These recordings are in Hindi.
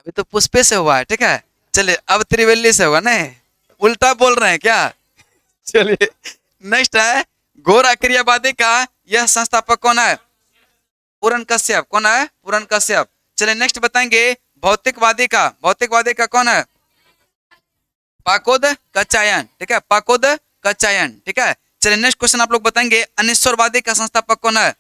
अभी तो पुष्पे से हुआ है, ठीक है। चलिए अब त्रिवेली से होगा नहीं, उल्टा बोल रहे हैं क्या। चलिए नेक्स्ट है, घोर क्रियावादी का यह संस्थापक कौन है? पूरन कश्यप। कौन है? पूरन कश्यप। चलिए नेक्स्ट बताएंगे, भौतिकवादी का कौन है? पाकोद कचायन, ठीक है, पाकोद कचायन, ठीक है। चलिए नेक्स्ट क्वेश्चन आप लोग बताएंगे, अनिश्वरवादी का संस्थापक कौन है?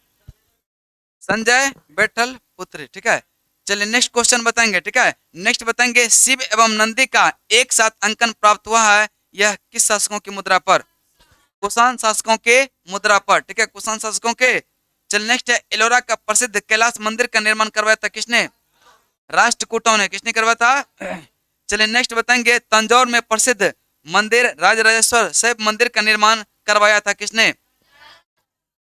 संजय बैठल पुत्री, ठीक है। चलिए नेक्स्ट क्वेश्चन बताएंगे, ठीक है। नेक्स्ट बताएंगे, शिव एवं नंदी का एक साथ अंकन प्राप्त हुआ है, यह किस शासकों की मुद्रा पर? कुषाण शासकों के मुद्रा पर, ठीक है, कुषाण शासकों के। चलिए नेक्स्ट है, एलोरा का प्रसिद्ध कैलाश मंदिर का निर्माण करवाया था किसने? राष्ट्रकूटों ने। किसने करवाया था? चलिए नेक्स्ट बताएंगे, तंजौर में प्रसिद्ध मंदिर राजराजेश्वर शैव मंदिर का निर्माण करवाया था किसने?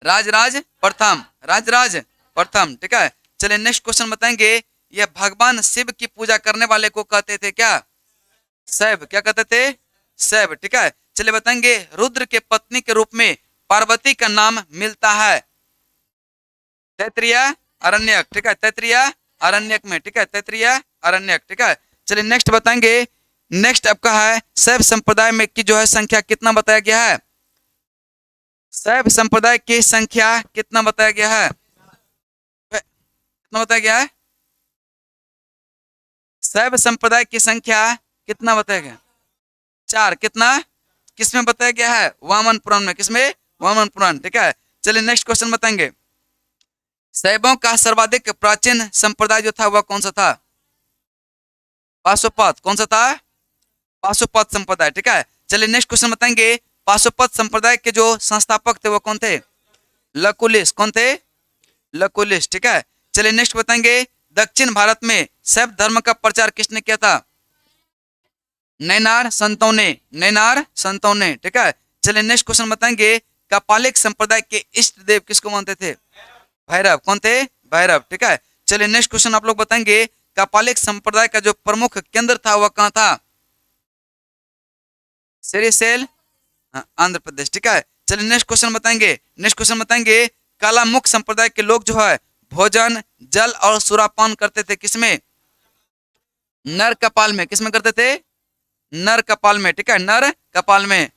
राजराज प्रथम, राजराज प्रथम, ठीक है। चलिए नेक्स्ट क्वेश्चन बताएंगे, यह भगवान शिव की पूजा करने वाले को कहते थे क्या? शैव। क्या कहते थे? शैव, ठीक है। चलिए बताएंगे, रुद्र के पत्नी के रूप में पार्वती का नाम मिलता है? तैत्तिरीय अरण्यक, ठीक है, तैत्तिरीय अरण्यक में, ठीक है, तैत्तिरीय अरण्यक, ठीक है। चलिए नेक्स्ट बताएंगे, नेक्स्ट आपका है, शैव संप्रदाय में की जो है संख्या कितना बताया गया है? शैव संप्रदाय की संख्या कितना बताया गया है? कितना बताया गया है? शैव संप्रदाय की संख्या कितना बताया गया? 4। कितना? किसमें बताया गया है? वामन पुराण में। किसमें? वामन पुराण, ठीक है। चलिए नेक्स्ट क्वेश्चन बताएंगे, शैवों का सर्वाधिक प्राचीन संप्रदाय जो था वह कौन सा था? पाशुपत। कौन सा था? पाशुपत संप्रदाय, ठीक है। चलिए नेक्स्ट क्वेश्चन बताएंगे, पाशुपत संप्रदाय के जो संस्थापक थे वो कौन थे? लकुलिश। कौन थे? लकुलिश, ठीक है। चलिए नेक्स्ट बताएंगे, दक्षिण भारत में शैव धर्म का प्रचार किसने किया था? नैनार संतों ने, नैनार संतों ने, ठीक है। चलिए नेक्स्ट क्वेश्चन बताएंगे, कपालिक संप्रदाय के इष्ट देव किसको मानते थे? भैरव। कौन थे? भैरव, ठीक है। चलिए नेक्स्ट क्वेश्चन आप लोग बताएंगे, कपालिक संप्रदाय का जो प्रमुख केंद्र था वह कहाँ था? श्रीशैल, आंध्र प्रदेश, ठीक है। चलिए नेक्स्ट क्वेश्चन बताएंगे, नेक्स्ट क्वेश्चन बताएंगे, कालामुख संप्रदाय के लोग जो है भोजन जल और सुरापान करते थे किसमें? नर कपाल में। किसमें करते थे? नर कपाल में, ठीक है, नर कपाल में।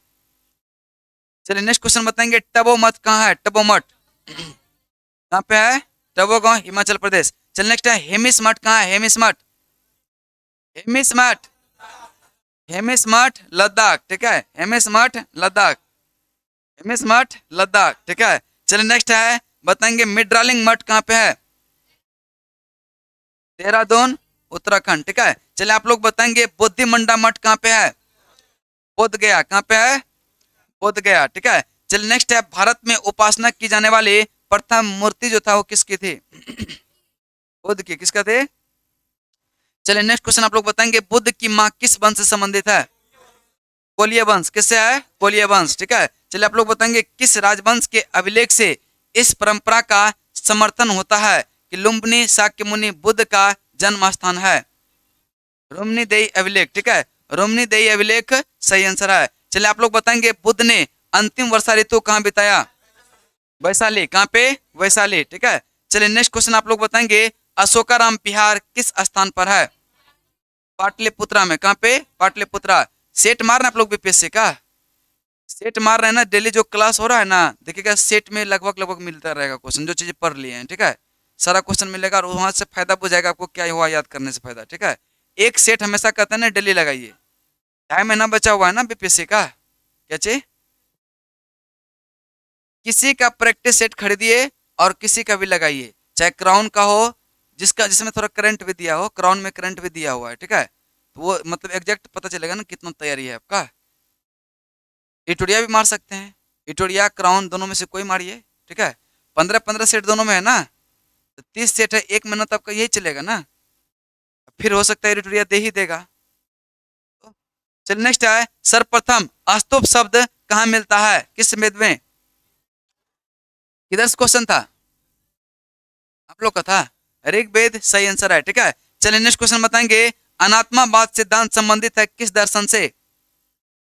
चलिए नेक्स्ट क्वेश्चन बताएंगे, टबो मठ कहाँ है? टबो मठ कहाँ पे है? टबो गांव, हिमाचल प्रदेश। चलिए नेक्स्ट है, हेमिस मठ कहाँ है? हेमिस मठ, हेमिस मठ, हेमिस मठ लद्दाख, ठीक है, हेमिस मठ लद्दाख, हेमिस मठ लद्दाख, ठीक है। चलिए नेक्स्ट है, बताएंगे मिड्रालिंग मठ कहाँ पे है? देहरादून, उत्तराखंड, ठीक है। चलिए आप लोग बताएंगे, बुद्धिमंडा मठ कहाँ पे है? बोध गया। कहाँ पे है? बोध गया, ठीक है। चलिए नेक्स्ट है, भारत में उपासना की जाने वाली प्रथम मूर्ति जो था वो किसकी थी? बुद्ध की। किसका थे? चलिए नेक्स्ट क्वेश्चन आप लोग बताएंगे, बुद्ध की माँ किस वंश से संबंधित है? कोलिय वंश। किससे है? कोलिय वंश, ठीक है। चलिए आप लोग बताएंगे, किस राजवंश के अभिलेख से इस परंपरा का समर्थन होता है कि लुम्बिनी शाक्य मुनि बुद्ध का जन्म स्थान है? रोमनी देई अभिलेख, ठीक है, रोमनी देई अभिलेख सही आंसर है। चलिए आप लोग बताएंगे, बुद्ध ने अंतिम वर्षा ऋतु कहाँ बिताया? वैशाली। कहाँ पे? वैशाली, ठीक है। चलिए नेक्स्ट क्वेश्चन आप लोग बताएंगे, अशोकाराम विहार किस स्थान पर है? पाटलिपुत्रा में। कहाँ पे? पाटलिपुत्रा। सेट मार रहे हैं आप लोग बीपीएससी का? सेट मार रहे हैं ना? डेली जो क्लास हो रहा है ना, देखिएगा सेट में लगभग लगभग मिलता रहेगा क्वेश्चन, जो चीजें पढ़ लिए हैं, ठीक है, सारा क्वेश्चन मिलेगा और वहां से फायदा बुझाएगा आपको, क्या हुआ याद करने से फायदा, ठीक है। एक सेट हमेशा कहते हैं ना, डेली लगाइए। 2.5 महीना बचा हुआ है ना बीपीएससी का, क्या चाहिए? किसी का प्रैक्टिस सेट खरीदिए और किसी का भी लगाइए, चाहे क्राउन का हो, जिसका जिसमें थोड़ा करंट भी दिया हो, क्राउन में करंट भी दिया हुआ है, ठीक है, तो वो मतलब एग्जैक्ट पता चलेगा ना कितना तैयारी है आपका। इटोरिया भी मार सकते हैं, इटोरिया क्राउन दोनों में से कोई मारिए, ठीक है। 15-15 सेट दोनों में है ना, तो 30 सेट है, 1 महीना तो आपका यही चलेगा ना, फिर हो सकता है इटोरिया दे ही देगा। चलिए नेक्स्ट है, सर्वप्रथम स्तूप शब्द कहाँ मिलता है? किस वेद में? किधर से क्वेश्चन था? आप लोग का था, ऋग्वेद सही आंसर है, ठीक है। चलिए नेक्स्ट क्वेश्चन बताएंगे, अनात्मावाद सिद्धांत संबंधित है किस दर्शन से?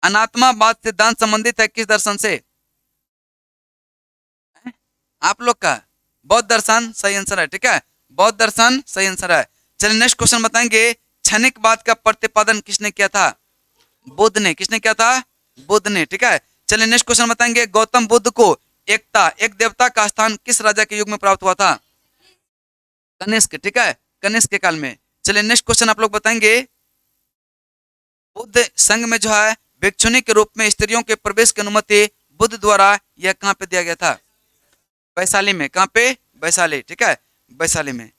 अनात्मावाद सिद्धांत संबंधित है किस दर्शन से? आप लोग का बौद्ध दर्शन सही आंसर है, ठीक है, बौद्ध दर्शन सही आंसर है। चलिए नेक्स्ट क्वेश्चन बताएंगे, क्षणिकवाद का प्रतिपादन किसने किया था? बुद्ध ने। किसने किया था? बुद्ध ने। ठीक है, चलिए नेक्स्ट क्वेश्चन बताएंगे, गौतम बुद्ध को एकता, एक देवता का स्थान किस राजा के युग में प्राप्त हुआ था? कनिष्क। ठीक है, कनिष्क के काल में। चलिए नेक्स्ट क्वेश्चन आप लोग बताएंगे, बुद्ध संघ में जो है भिक्षुनी के रूप में स्त्रियों के प्रवेश की अनुमति बुद्ध द्वारा यह कहाँ पे दिया गया था? वैशाली में। कहाँ पे? वैशाली। ठीक है, वैशाली में।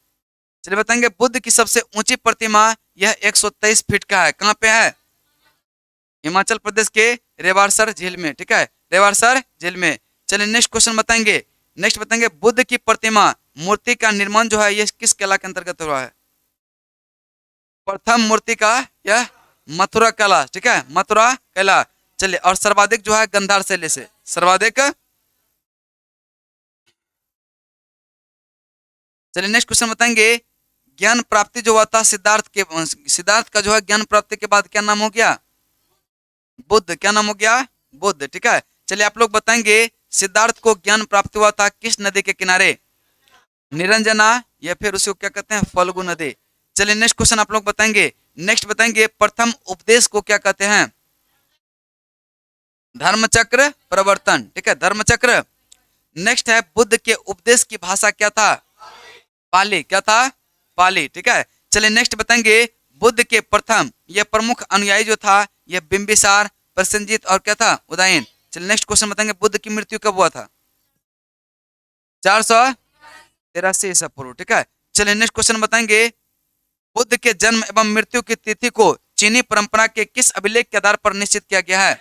चलिए बताएंगे, बुद्ध की सबसे ऊंची प्रतिमा यह 123 फीट का है। कहाँ पे है? हिमाचल प्रदेश के रेवारसर झील में। ठीक है, रेवारसर झील में। चलिए नेक्स्ट क्वेश्चन बताएंगे, नेक्स्ट बताएंगे, बुद्ध की प्रतिमा मूर्ति का निर्माण जो है यह किस कला के अंतर्गत हुआ है? प्रथम मूर्ति का यह मथुरा कला। ठीक है, मथुरा कला। चलिए, और सर्वाधिक जो है गंधार शैली से, सर्वाधिक। चलिए नेक्स्ट क्वेश्चन बताएंगे, ज्ञान प्राप्ति जो हुआ था सिद्धार्थ के, सिद्धार्थ का जो है ज्ञान प्राप्ति के बाद क्या नाम हो गया? बुद्ध। क्या नाम हो गया? बुद्ध। ठीक है, चलिए आप लोग बताएंगे, सिद्धार्थ को ज्ञान प्राप्ति हुआ था किस नदी के किनारे? निरंजना, या फिर उसे क्या कहते हैं? फल्गु नदी। चलिए नेक्स्ट क्वेश्चन आप लोग बताएंगे, नेक्स्ट बताएंगे, प्रथम उपदेश को क्या कहते हैं? धर्मचक्र प्रवर्तन। ठीक है, धर्मचक्र। नेक्स्ट है, बुद्ध के उपदेश की भाषा क्या था? पाली। क्या था? पाली। ठीक है, चलिए नेक्स्ट बताएंगे, बुद्ध के प्रथम यह प्रमुख अनुयायी जो था यह बिंबिसार, प्रसेनजीत और क्या था? उदयन। चलिए नेक्स्ट क्वेश्चन बताएंगे, बुद्ध की मृत्यु कब हुआ था? 483 ईसा पूर्व। ठीक है, चलिए नेक्स्ट क्वेश्चन बताएंगे, बुद्ध के जन्म एवं मृत्यु की तिथि को चीनी परंपरा के किस अभिलेख के आधार पर निश्चित किया गया है?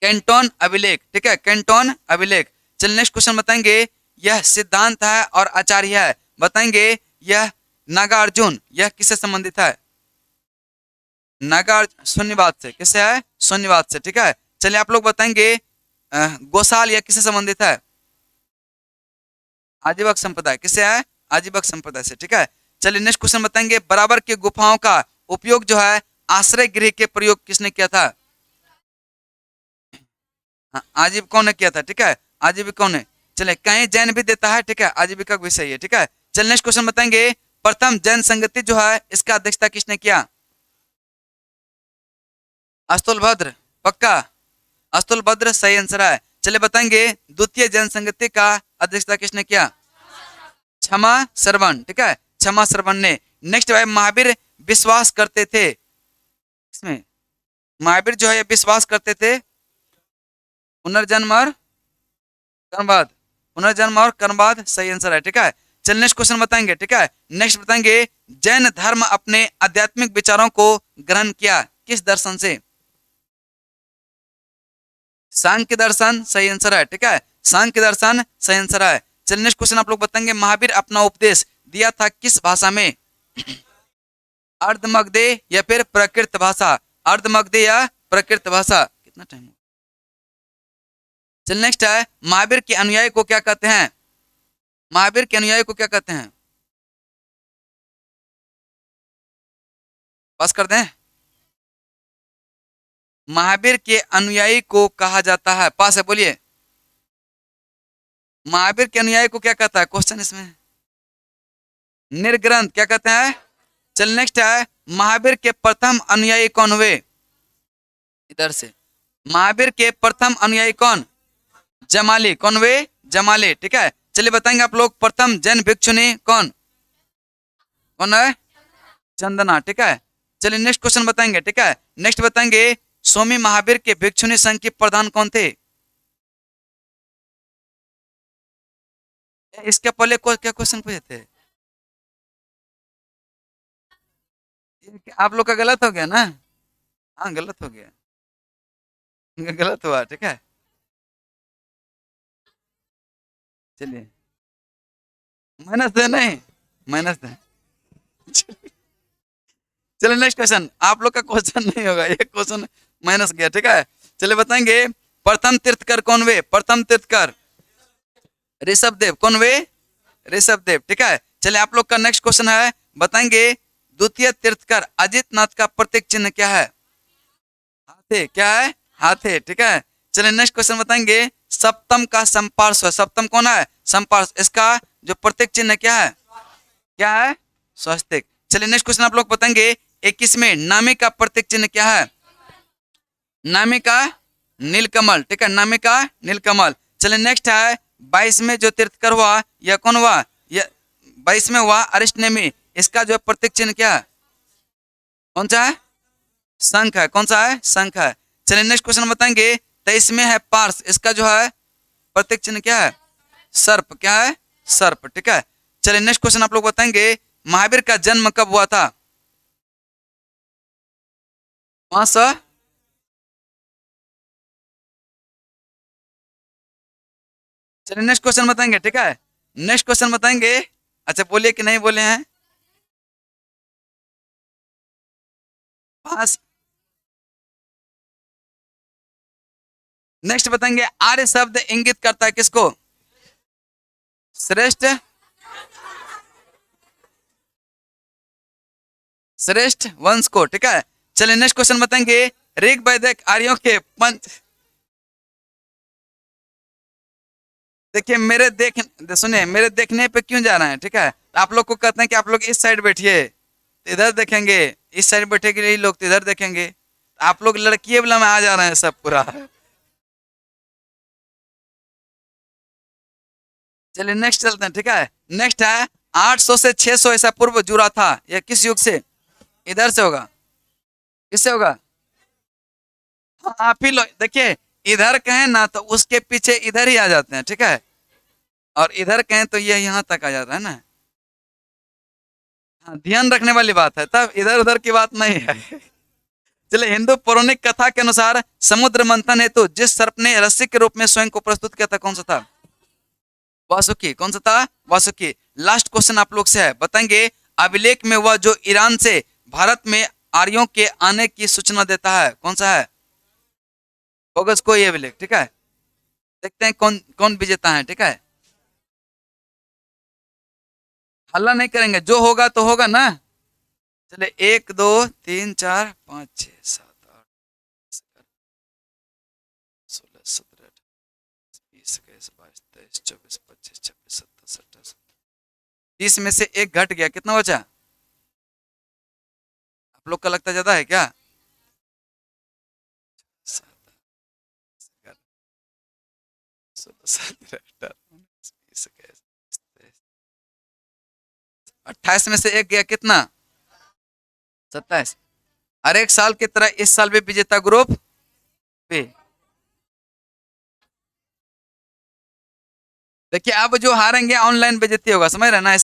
कैंटोन अभिलेख। ठीक है, कैंटोन अभिलेख। चलिए नेक्स्ट क्वेश्चन बताएंगे, यह सिद्धांत है और आचार्य है, बताएंगे यह नागार्जुन यह किससे संबंधित है? नागार्जुन शून्यवाद से। किससे है? शून्यवाद से। ठीक है, चलिए आप लोग बताएंगे, गोसाल यह किससे संबंधित है? आजीवक संप्रदाय। किससे है? आजीवक संप्रदाय से। ठीक है, चलिए नेक्स्ट क्वेश्चन बताएंगे, बराबर की गुफाओं का उपयोग जो है आश्रय गृह के प्रयोग किसने किया था? हाँ, आजीविकों ने किया था। ठीक है, आजीविकों ने। चलिए, कहीं जैन भी देता है। ठीक है, आजीविका भी सही है। ठीक है, चलिए नेक्स्ट क्वेश्चन बताएंगे, प्रथम जैन संगति जो है इसका अध्यक्षता किसने किया? अस्तुलभद्र। पक्का? अस्तुलभद्र सही आंसर है। चलिए बताएंगे, द्वितीय जैन संगति का अध्यक्षता किसने किया? क्षमा श्रवण। ठीक है, क्षमा श्रवण ने। नेक्स्ट भाई, महावीर विश्वास करते थे, इसमें महावीर जो है विश्वास करते थे पुनर्जन्म और कर्मवाद। पुनर्जन्म और कर्मवाद सही आंसर है। ठीक है, चलिए नेक्स्ट क्वेश्चन बताएंगे। ठीक है, नेक्स्ट बताएंगे, जैन धर्म अपने आध्यात्मिक विचारों को ग्रहण किया किस दर्शन से? सांख्य दर्शन सही आंसर है। ठीक है, सांख्य दर्शन सही आंसर है। चलिए नेक्स्ट क्वेश्चन आप लोग बताएंगे, महावीर अपना उपदेश दिया था किस भाषा में? अर्धमगधे या फिर प्राकृत भाषा? अर्धमगधे या प्राकृत भाषा। कितना टाइम? चलिए नेक्स्ट है, महावीर के अनुयायी को क्या कहते हैं? महावीर के अनुयायी को क्या कहते हैं? पास कर दें? महावीर के अनुयायी को कहा जाता है, पास है बोलिए, महावीर के अनुयायी को क्या कहता है? क्वेश्चन इसमें निर्ग्रंथ क्या कहते हैं? चल नेक्स्ट है, महावीर के प्रथम अनुयायी कौन हुए? इधर से, महावीर के प्रथम अनुयायी कौन? जमाली। कौन हुए? जमाली। ठीक है, चलिए बताएंगे आप लोग, प्रथम जैन भिक्षुनी कौन? कौन है? चंदना। ठीक है, चलिए नेक्स्ट क्वेश्चन बताएंगे। ठीक है, नेक्स्ट बताएंगे, स्वामी महावीर के भिक्षुनी संघ के प्रधान कौन थे? इसके पहले क्या क्वेश्चन पूछे थे? आप लोग का गलत हो गया ना? हाँ, गलत हो गया, गलत हुआ। ठीक है, चलिए माइनस दे, नहीं माइनस दे। चलिए नेक्स्ट क्वेश्चन, आप लोग का क्वेश्चन नहीं होगा, ये क्वेश्चन माइनस गया। ठीक है, चलिए बताएंगे, प्रथम तीर्थकर कौन हुए? प्रथम तीर्थकर ऋषभ देव। कौन हुए? ऋषभ देव। ठीक है, चलिए आप लोग का नेक्स्ट क्वेश्चन है, बताएंगे, द्वितीय तीर्थकर अजितनाथ का प्रतीक चिन्ह क्या है? हाथी। क्या है? हाथी। ठीक है, चलिए नेक्स्ट क्वेश्चन बताएंगे, सप्तम का संपार्श्व, सप्तम कौन है? संपार्श्व, इसका जो प्रतीक चिन्ह क्या है? क्या है? स्वस्तिक। चलिए नेक्स्ट क्वेश्चन आप लोग बताएंगे 21 में नामी का प्रतीक चिन्ह क्या है? नामी का नीलकमल, ठीक है, नामी का नीलकमल। चलिए नेक्स्ट है 22 में जो तीर्थकर हुआ यह कौन हुआ? यह 22 में हुआ अरिष्टनेमी, इसका जो है प्रतीक चिन्ह क्या है? कौन सा है? शंख है। कौन सा है? शंख है। चलिए नेक्स्ट क्वेश्चन बताएंगे 23 में है पार्स, इसका जो है प्रतीक चिन्ह क्या है? सर्प। क्या है? सर्प, ठीक है। चलिए नेक्स्ट क्वेश्चन आप लोग बताएंगे महावीर का जन्म कब हुआ था? 500। चलिए नेक्स्ट क्वेश्चन बताएंगे, ठीक है। नेक्स्ट क्वेश्चन बताएंगे। अच्छा बोलिए कि नहीं बोले हैं? पास। नेक्स्ट बताएंगे आर्य शब्द इंगित करता है किसको? श्रेष्ठ, श्रेष्ठ वंश को, ठीक है। चलिए नेक्स्ट क्वेश्चन बताएंगे ऋग वैदिक आर्यों के पंच। देखिए मेरे देख सुनिए, मेरे देखने पे क्यों जा रहे हैं, ठीक है। आप लोग को कहते हैं कि आप लोग इस साइड बैठिए तो इधर देखेंगे, इस साइड बैठेंगे यही लोग तो इधर देखेंगे। आप लोग लड़की वाला में आ जा रहे हैं सब पूरा। चलिए नेक्स्ट चलते हैं, ठीक है। नेक्स्ट है 800 से 600 ऐसा पूर्व जुड़ा था, यह किस युग से? इधर से होगा। किससे होगा? हाँ, आप ही लोग देखिए, इधर कहें ना तो उसके पीछे इधर ही आ जाते हैं, ठीक है। और इधर कहें तो ये यहाँ तक आ जाता है ना। हाँ, ध्यान रखने वाली बात है, तब इधर उधर की बात नहीं है। चलिए हिंदू पौराणिक कथा के अनुसार समुद्र मंथन हेतु जिस सर्प ने रस्सी के रूप में स्वयं को प्रस्तुत किया था कौन सा था? वासुकी। कौन सा था? वासुकी। लास्ट क्वेश्चन आप लोग से है, बताएंगे अभिलेख में वह जो ईरान से भारत में आर्यों के आने की सूचना देता है कौन सा है? बोगस कोई अभिलेख, ठीक है। देखते हैं कौन कौन विजेता है, ठीक है। हल्ला नहीं करेंगे, जो होगा तो होगा ना। चले 1 2 3 4 5 6 7 8 16 17 20 21 22 23 24 25 26 27 28 30 में से एक घट गया, कितना बचा? आप लोग का लगता ज्यादा है क्या? 28 में से एक गया, कितना? 27। हर एक साल की तरह इस साल भी विजेता ग्रुप बी। देखिए अब जो हारेंगे ऑनलाइन बेइज्जती होगा, समझ रहे हैं ना।